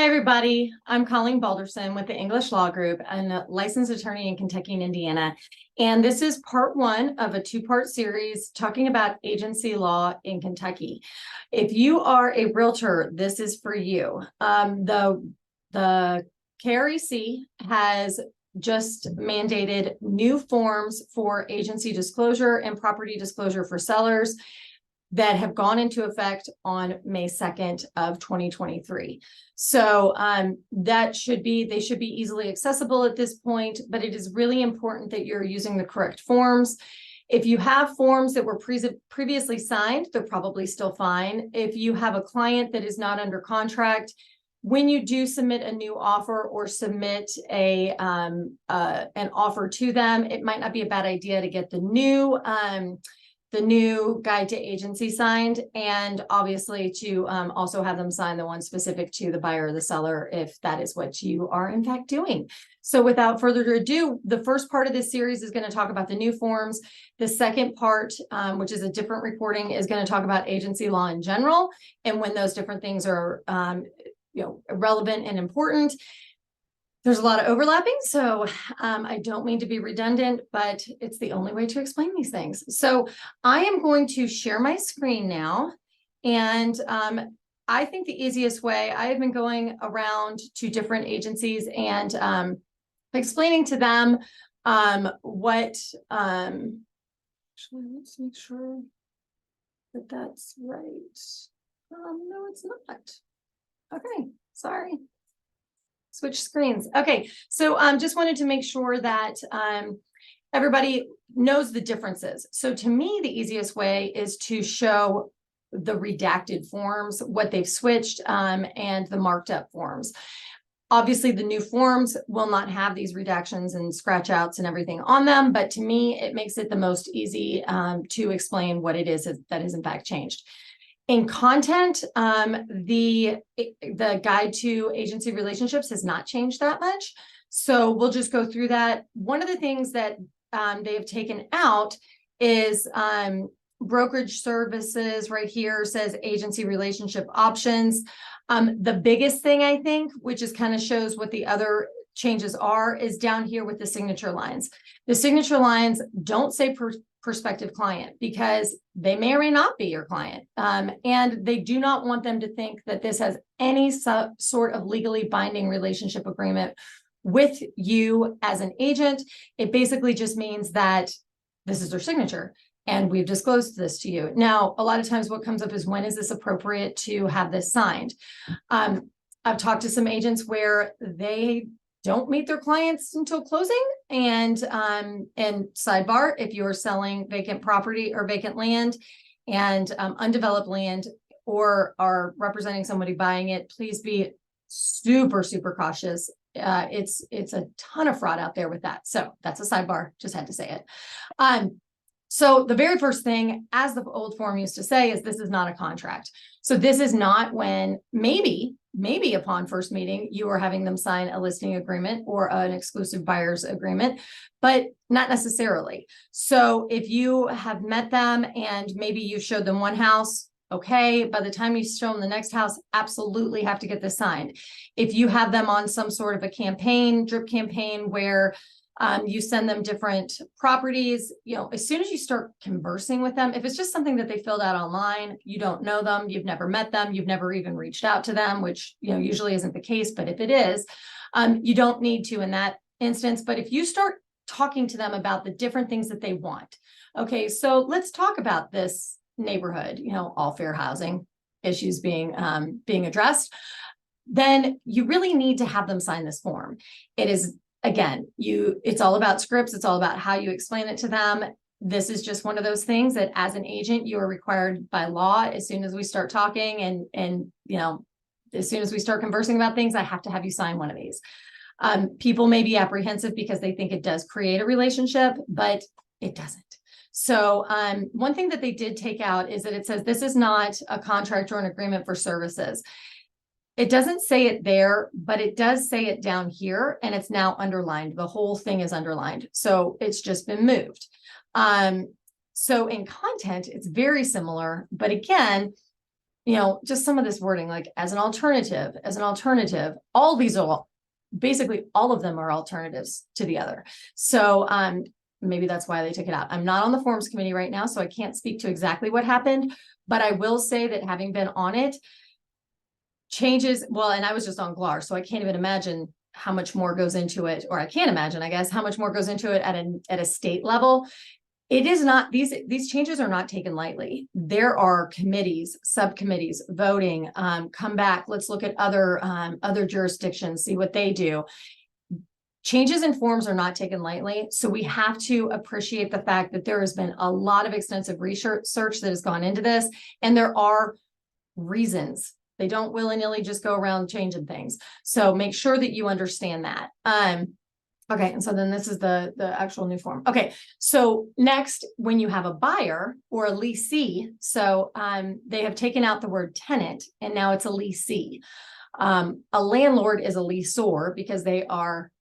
Hi, everybody. I'm Colleen Balderson with the English Law Group and a licensed attorney in Kentucky and Indiana. And this is part one of a two-part series talking about agency law in Kentucky. If you are a realtor, this is for you. The KREC has just mandated new forms for agency disclosure and property disclosure for sellers that have gone into effect on May 2nd of 2023. So they should be easily accessible at this point, but it is really important that you're using the correct forms. If you have forms that were previously signed, they're probably still fine. If you have a client that is not under contract, when you do submit a new offer or submit an offer to them, it might not be a bad idea to get the new guide to agency signed, and obviously to also have them sign the one specific to the buyer or the seller if that is what you are in fact doing. So without further ado, the first part of this series is going to talk about the new forms. The second part, which is a different recording, is going to talk about agency law in general and when those different things are relevant and important. There's a lot of overlapping, so I don't mean to be redundant, but it's the only way to explain these things. So I am going to share my screen now. And I think the easiest way, I have been going around to different agencies and explaining to them what, actually, let's make sure that that's right. No, it's not. Okay, sorry. Switch screens. Okay, so just wanted to make sure that everybody knows the differences. So to me, the easiest way is to show the redacted forms, what they've switched, and the marked up forms. Obviously, the new forms will not have these redactions and scratch outs and everything on them, but to me, it makes it the most easy to explain what it is that is in fact changed. In content, the guide to agency relationships has not changed that much. So we'll just go through that. One of the things that they have taken out is brokerage services. Right here says agency relationship options. The biggest thing, I think, which is kind of shows what the other changes are, is down here with the signature lines. The signature lines don't say prospective client because they may or may not be your client. And they do not want them to think that this has any sort of legally binding relationship agreement with you as an agent. It basically just means that this is their signature and we've disclosed this to you. Now, a lot of times what comes up is, when is this appropriate to have this signed? I've talked to some agents where they don't meet their clients until closing. And sidebar, if you're selling vacant property or vacant land and undeveloped land, or are representing somebody buying it, please be super, super cautious. It's a ton of fraud out there with that. So that's a sidebar, just had to say it. So the very first thing, as the old form used to say, is this is not a contract. So this is not when maybe upon first meeting, you are having them sign a listing agreement or an exclusive buyer's agreement, but not necessarily. So if you have met them and maybe you showed them one house, okay, by the time you show them the next house, absolutely have to get this signed. If you have them on some sort of a campaign, drip campaign, where you send them different properties, as soon as you start conversing with them, if it's just something that they filled out online, you don't know them, you've never met them, you've never even reached out to them, which usually isn't the case, but if it is, you don't need to in that instance. But if you start talking to them about the different things that they want, okay, so let's talk about this neighborhood, all fair housing issues being addressed, then you really need to have them sign this form. It is, again, it's all about scripts. It's all about how you explain it to them. This is just one of those things that as an agent, you are required by law. As soon as we start talking and as soon as we start conversing about things, I have to have you sign one of these. People may be apprehensive because they think it does create a relationship, but it doesn't. So one thing that they did take out is that it says this is not a contract or an agreement for services. It doesn't say it there, but it does say it down here, and it's now underlined. The whole thing is underlined. So it's just been moved. So in content, it's very similar, but again, just some of this wording, like as an alternative, all these are basically all of them are alternatives to the other. So, maybe that's why they took it out. I'm not on the forms committee right now, so I can't speak to exactly what happened, but I will say that having been on it, changes, well, and I was just on GLAR, so I can't even imagine how much more goes into it, or I can't imagine, I guess, how much more goes into it at a state level. It is not, these changes are not taken lightly. There are committees, subcommittees, voting, come back, let's look at other jurisdictions, see what they do. Changes in forms are not taken lightly. So we have to appreciate the fact that there has been a lot of extensive research that has gone into this, and there are reasons. They don't willy-nilly just go around changing things. So make sure that you understand that. Okay, and so then this is the actual new form. Okay, so next, when you have a buyer or a leasee, so they have taken out the word tenant, and now it's a leasee. A landlord is a leaseor because they are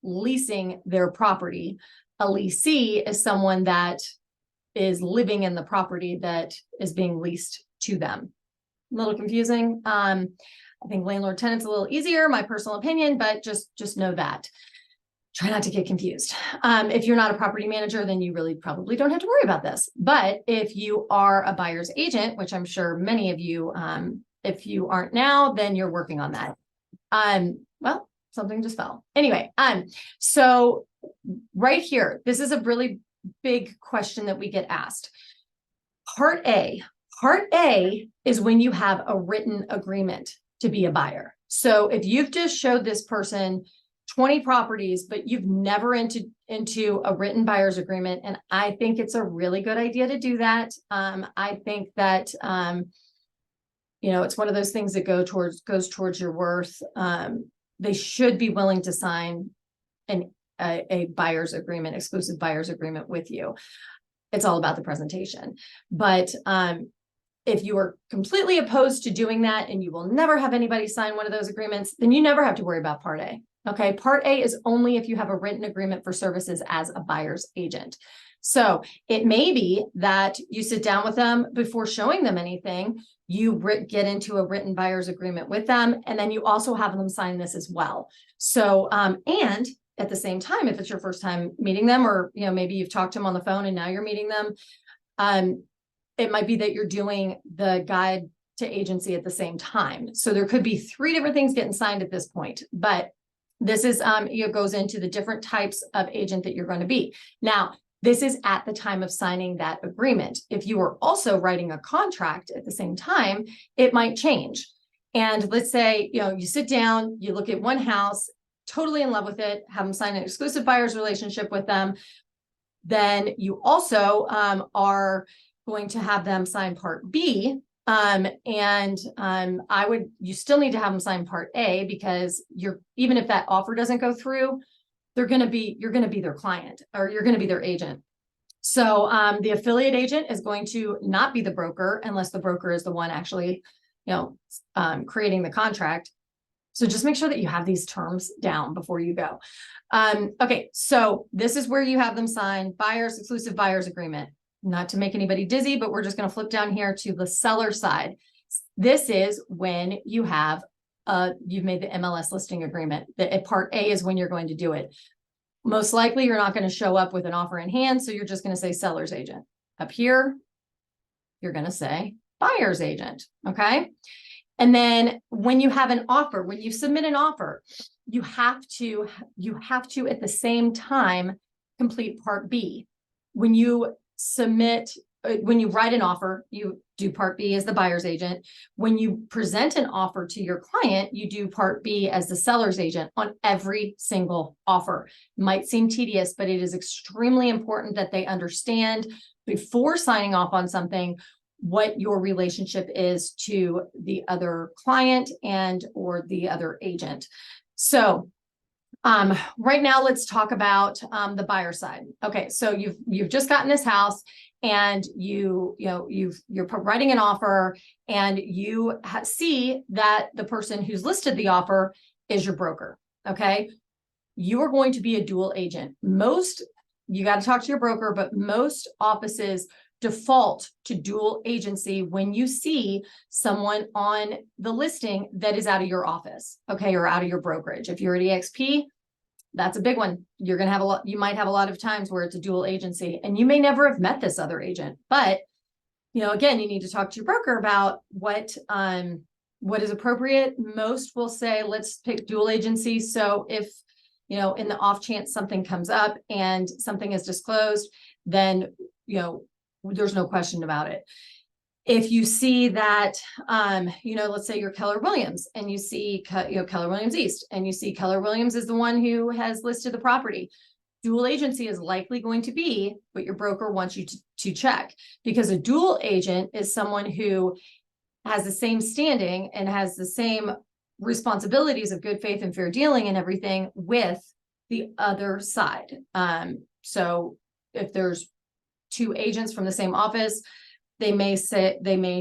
leasing their property. A leasee is someone that is living in the property that is being leased to them. A little confusing. I think landlord tenant's a little easier, my personal opinion, but just know that. Try not to get confused. If you're not a property manager, then you really probably don't have to worry about this. But if you are a buyer's agent, which I'm sure many of you, if you aren't now, then you're working on that. Well, something just fell. Anyway, so right here, this is a really big question that we get asked. Part A is when you have a written agreement to be a buyer. So if you've just showed this person 20 properties, but you've never entered into a written buyer's agreement, and I think it's a really good idea to do that. I think that, it's one of those things that goes towards your worth. They should be willing to sign a buyer's agreement, exclusive buyer's agreement with you. It's all about the presentation. But if you are completely opposed to doing that and you will never have anybody sign one of those agreements, then you never have to worry about Part A. Okay, Part A is only if you have a written agreement for services as a buyer's agent. So it may be that you sit down with them before showing them anything, you get into a written buyer's agreement with them, and then you also have them sign this as well. So, and at the same time, if it's your first time meeting them, or, maybe you've talked to them on the phone and now you're meeting them, it might be that you're doing the guide to agency at the same time. So there could be 3 different things getting signed at this point, but this is, it goes into the different types of agent that you're going to be. Now, this is at the time of signing that agreement. If you are also writing a contract at the same time, it might change. And let's say, you sit down, you look at one house, totally in love with it, have them sign an exclusive buyer's relationship with them. Then you also are going to have them sign Part B. You still need to have them sign Part A, because even if that offer doesn't go through, you're going to be their client, or you're going to be their agent. So the affiliate agent is going to not be the broker unless the broker is the one actually, creating the contract. So just make sure that you have these terms down before you go. Okay, so this is where you have them sign exclusive buyer's agreement. Not to make anybody dizzy, but we're just going to flip down here to the seller side. This is when you have you've made the MLS listing agreement. Part A is when you're going to do it. Most likely you're not going to show up with an offer in hand, so you're just going to say seller's agent. Up here, you're going to say buyer's agent, okay? And then when you have an offer, when you submit an offer, you have to at the same time complete Part B. When you write an offer, you do Part B as the buyer's agent. When you present an offer to your client, you do Part B as the seller's agent on every single offer. It might seem tedious, but it is extremely important that they understand before signing off on something what your relationship is to the other client or the other agent. So right now, let's talk about the buyer side. Okay, so you've just gotten this house, and you're writing an offer, and you see that the person who's listed the offer is your broker. Okay, you are going to be a dual agent. You got to talk to your broker, but most offices default to dual agency when you see someone on the listing that is out of your office, okay, or out of your brokerage. If you're at EXP, that's a big one. You're going to have a lot, you might have a lot of times where it's a dual agency, and you may never have met this other agent, but again, you need to talk to your broker about what is appropriate. Most will say, let's pick dual agency. So if, in the off chance something comes up and something is disclosed, then, there's no question about it. If you see that, let's say you're Keller Williams and you see, Keller Williams East, and you see Keller Williams is the one who has listed the property, dual agency is likely going to be what your broker wants you to check, because a dual agent is someone who has the same standing and has the same responsibilities of good faith and fair dealing and everything with the other side. So if there's two agents from the same office, they may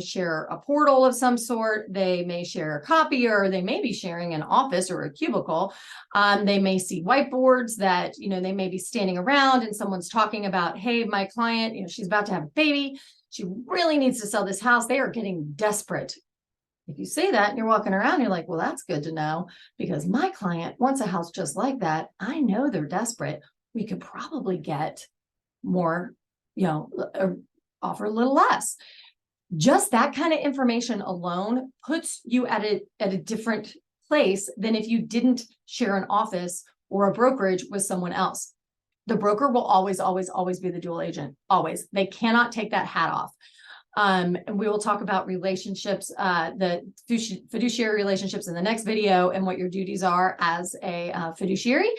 share a portal of some sort. They may share a copier. They may be sharing an office or a cubicle. They may see whiteboards that, they may be standing around and someone's talking about, hey, my client, she's about to have a baby. She really needs to sell this house. They are getting desperate. If you say that and you're walking around, you're like, well, that's good to know, because my client wants a house just like that. I know they're desperate. We could probably get more, offer a little less. Just that kind of information alone puts you at a different place than if you didn't share an office or a brokerage with someone else. The broker will always, always, always be the dual agent. Always. They cannot take that hat off. And we will talk about relationships, the fiduciary relationships in the next video, and what your duties are as a fiduciary.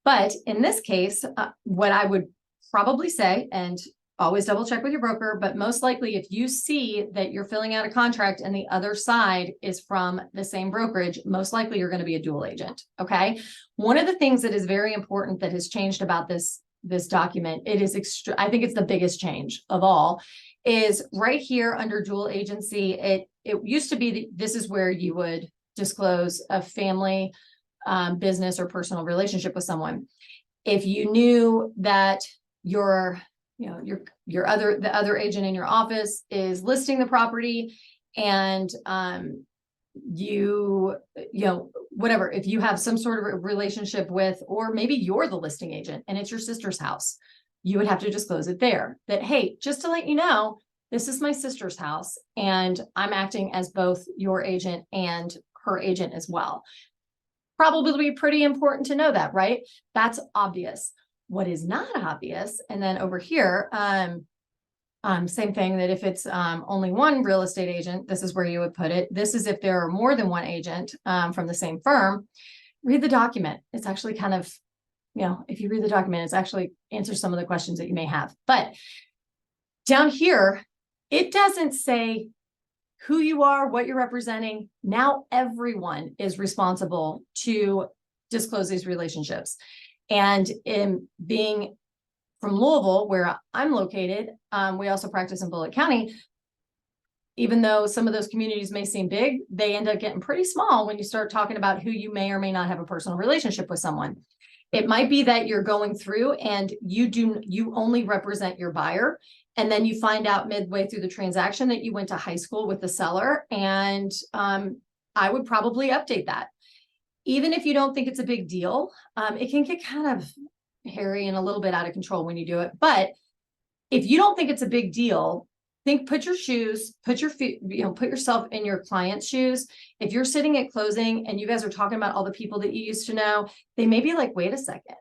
But in this case, what I would probably say, and always double check with your broker, but most likely if you see that you're filling out a contract and the other side is from the same brokerage, most likely you're going to be a dual agent. Okay. One of the things that is very important that has changed about this document, I think it's the biggest change of all, is right here under dual agency. It used to be this is where you would disclose a family, business or personal relationship with someone. If you knew that the other agent in your office is listing the property, and whatever, if you have some sort of relationship with, or maybe you're the listing agent and it's your sister's house, you would have to disclose it there, that, hey, just to let you know, this is my sister's house and I'm acting as both your agent and her agent as well. Probably pretty important to know that, right? That's obvious. What is not obvious, and then over here, same thing, that if it's only one real estate agent, this is where you would put it. This is if there are more than one agent from the same firm. Read the document. It's actually kind of, if you read the document, it's actually answers some of the questions that you may have. But down here, it doesn't say who you are, what you're representing. Now everyone is responsible to disclose these relationships. And in being from Louisville, where I'm located, we also practice in Bullitt County. Even though some of those communities may seem big, they end up getting pretty small when you start talking about who you may or may not have a personal relationship with someone. It might be that you're going through and you only represent your buyer, and then you find out midway through the transaction that you went to high school with the seller, and I would probably update that. Even if you don't think it's a big deal, it can get kind of hairy and a little bit out of control when you do it. But if you don't think it's a big deal, put your shoes, put yourself in your client's shoes. If you're sitting at closing and you guys are talking about all the people that you used to know, they may be like, wait a second,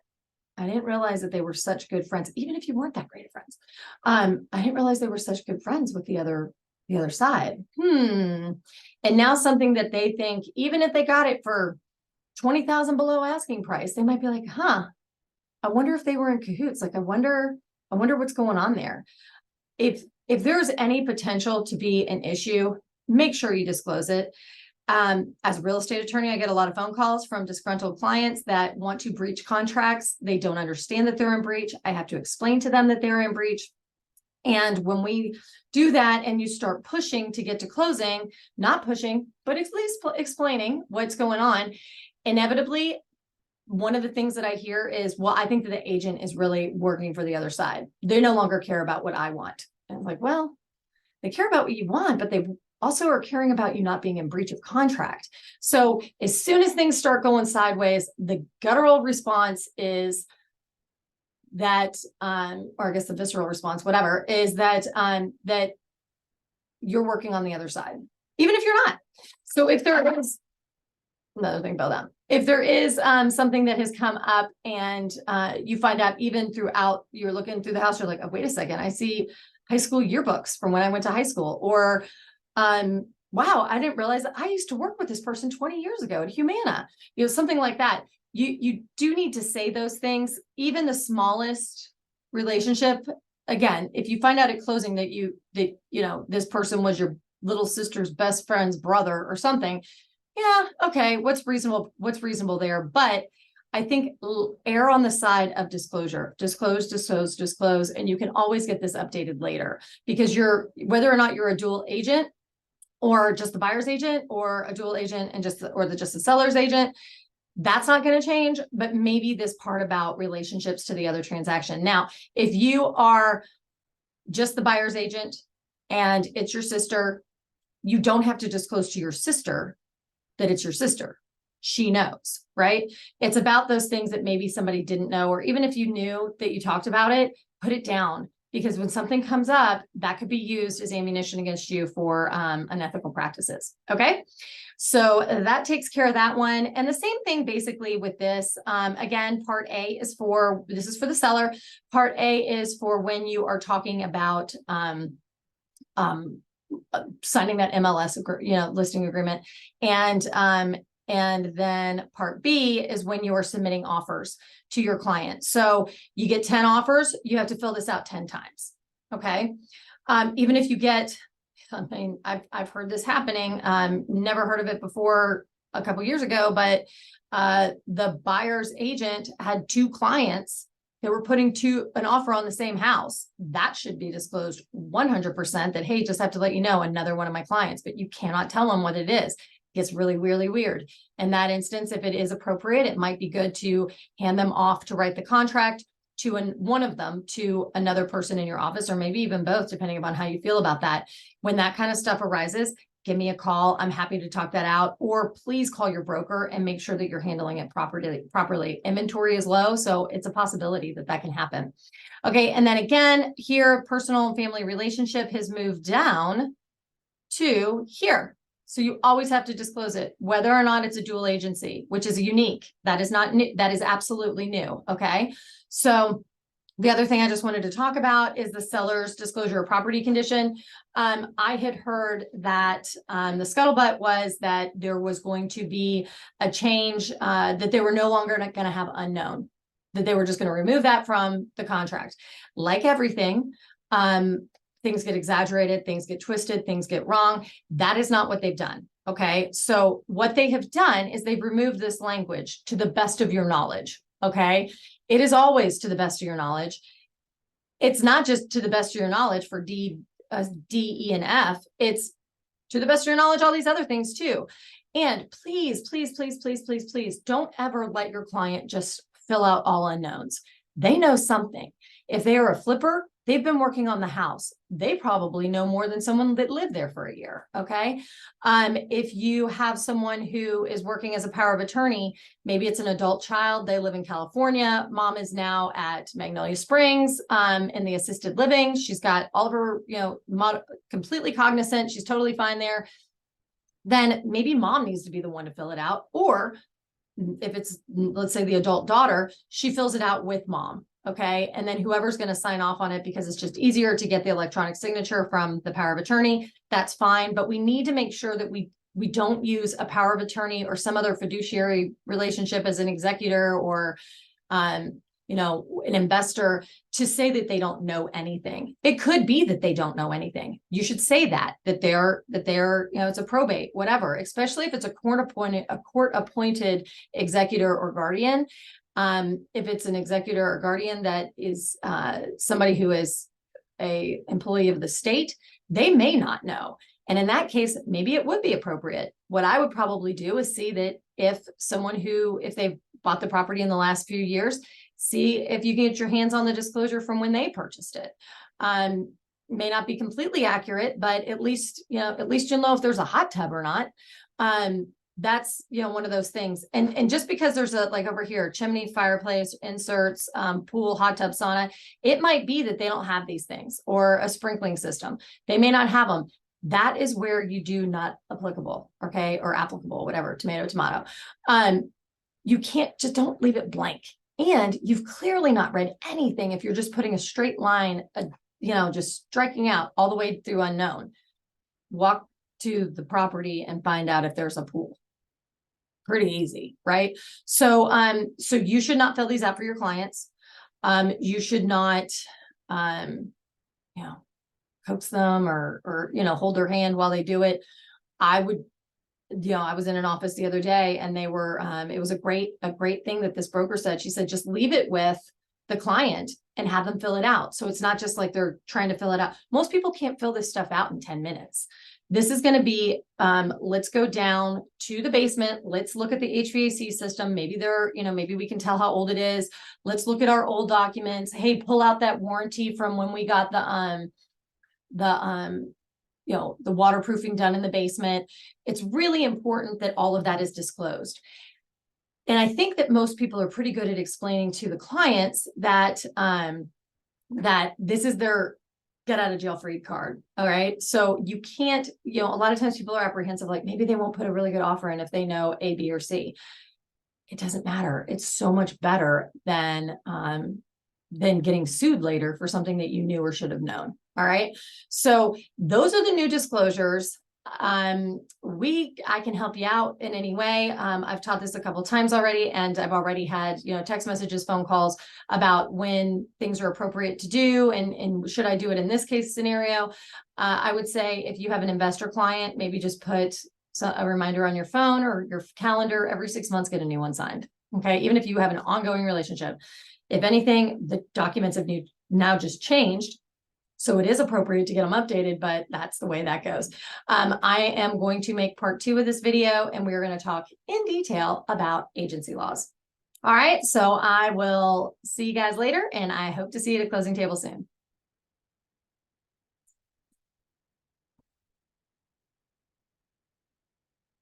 I didn't realize that they were such good friends. Even if you weren't that great of friends, I didn't realize they were such good friends with the other side. And now something that they think, even if they got it for $20,000 below asking price, they might be like, I wonder if they were in cahoots. Like, I wonder what's going on there. If there's any potential to be an issue, make sure you disclose it. As a real estate attorney, I get a lot of phone calls from disgruntled clients that want to breach contracts. They don't understand that they're in breach. I have to explain to them that they're in breach. And when we do that and you start pushing to get to closing, not pushing, but at least explaining what's going on, inevitably, one of the things that I hear is, well, I think that the agent is really working for the other side. They no longer care about what I want. And I'm like, well, they care about what you want, but they also are caring about you not being in breach of contract. So as soon as things start going sideways, the guttural response is that, or I guess the visceral response, whatever, is that, that you're working on the other side, even if you're not. So if there is another thing about that, if there is something that has come up and you find out even throughout, you're looking through the house, you're like, oh, wait a second, I see high school yearbooks from when I went to high school, or wow, I didn't realize that I used to work with this person 20 years ago at Humana, something like that. You do need to say those things, even the smallest relationship. Again, if you find out at closing that this person was your little sister's best friend's brother or something, yeah, okay, what's reasonable there? But I think err on the side of disclosure, disclose, and you can always get this updated later, because whether or not you're a dual agent or just the buyer's agent, or a dual agent and just the seller's agent, that's not going to change. But maybe this part about relationships to the other transaction. Now, if you are just the buyer's agent and it's your sister, you don't have to disclose to your sister that it's your sister. She knows, right? It's about those things that maybe somebody didn't know, or even if you knew that you talked about it, put it down, because when something comes up, that could be used as ammunition against you for unethical practices. Okay. So that takes care of that one. And the same thing basically with this. Again, part A is this is for the seller. Part A is for when you are talking about signing that MLS, listing agreement. And then part B is when you are submitting offers to your client. So you get 10 offers, you have to fill this out 10 times. Okay. Even if you get, I've heard this happening, never heard of it before a couple years ago, but the buyer's agent had 2 clients that were putting an offer on the same house. That should be disclosed 100%, that, hey, just have to let you know, another one of my clients, but you cannot tell them what it is. It gets really, really weird. In that instance, if it is appropriate, it might be good to hand them off to write the contract to one of them to another person in your office, or maybe even both, depending upon how you feel about that. When that kind of stuff arises, give me a call. I'm happy to talk that out, or please call your broker and make sure that you're handling it properly. Inventory is low, so it's a possibility that can happen. Okay. And then again, here, personal and family relationship has moved down to here. So you always have to disclose it, whether or not it's a dual agency, which is unique. That is not new. That is absolutely new. Okay. So the other thing I just wanted to talk about is the seller's disclosure of property condition. I had heard that the scuttlebutt was that there was going to be a change, that they were no longer going to have unknown, that they were just going to remove that from the contract. Like everything, things get exaggerated, things get twisted, things get wrong. That is not what they've done. Okay. So what they have done is they've removed this language, to the best of your knowledge. Okay. It is always to the best of your knowledge. It's not just to the best of your knowledge for D, E, and F. It's to the best of your knowledge, all these other things too. And please, don't ever let your client just fill out all unknowns. They know something. If they are a flipper, they've been working on the house. They probably know more than someone that lived there for a year. Okay. If you have someone who is working as a power of attorney, maybe it's an adult child, they live in California. Mom is now at Magnolia Springs, in the assisted living. She's got all of her, completely cognizant. She's totally fine there. Then maybe mom needs to be the one to fill it out. Or if it's, let's say, the adult daughter, she fills it out with mom. Okay. And then whoever's going to sign off on it, because it's just easier to get the electronic signature from the power of attorney, that's fine. But we need to make sure that we don't use a power of attorney or some other fiduciary relationship as an executor or, an investor to say that they don't know anything. It could be that they don't know anything. You should say that they're, it's a probate, whatever, especially if it's a court appointed executor or guardian. If it's an executor or guardian that is somebody who is a employee of the state, they may not know. And in that case, maybe it would be appropriate. What I would probably do is see that if they've bought the property in the last few years, see if you can get your hands on the disclosure from when they purchased it. may not be completely accurate, but at least you'll know if there's a hot tub or not. That's, one of those things. And just because there's a, like over here, chimney, fireplace, inserts, pool, hot tub, sauna, it might be that they don't have these things, or a sprinkling system. They may not have them. That is where you do not applicable, okay, or applicable, whatever, tomato. You can't, just don't leave it blank. And you've clearly not read anything if you're just putting a straight line, just striking out all the way through unknown. Walk to the property and find out if there's a pool. Pretty easy, right? So, so you should not fill these out for your clients. You should not, coax them or hold their hand while they do it. I would, I was in an office the other day, and they were, it was a great thing that this broker said. She said, just leave it with the client and have them fill it out. So it's not just like they're trying to fill it out. Most people can't fill this stuff out in 10 minutes. This is going to be, let's go down to the basement. Let's look at the HVAC system. Maybe maybe we can tell how old it is. Let's look at our old documents. Hey, pull out that warranty from when we got the waterproofing done in the basement. It's really important that all of that is disclosed. And I think that most people are pretty good at explaining to the clients that, that this is their get out of jail free card. All right. So you can't, a lot of times people are apprehensive, like maybe they won't put a really good offer in if they know A, B, or C. It doesn't matter. It's so much better than getting sued later for something that you knew or should have known. All right. So those are the new disclosures. I can help you out in any way. I've taught this a couple of times already, and I've already had, text messages, phone calls about when things are appropriate to do. And should I do it in this case scenario? I would say if you have an investor client, maybe just put a reminder on your phone or your calendar every 6 months, get a new one signed. Okay. Even if you have an ongoing relationship, if anything, the documents have now just changed. So it is appropriate to get them updated, but that's the way that goes. I am going to make part 2 of this video, and we're going to talk in detail about agency laws. All right. So I will see you guys later, and I hope to see you at a closing table soon.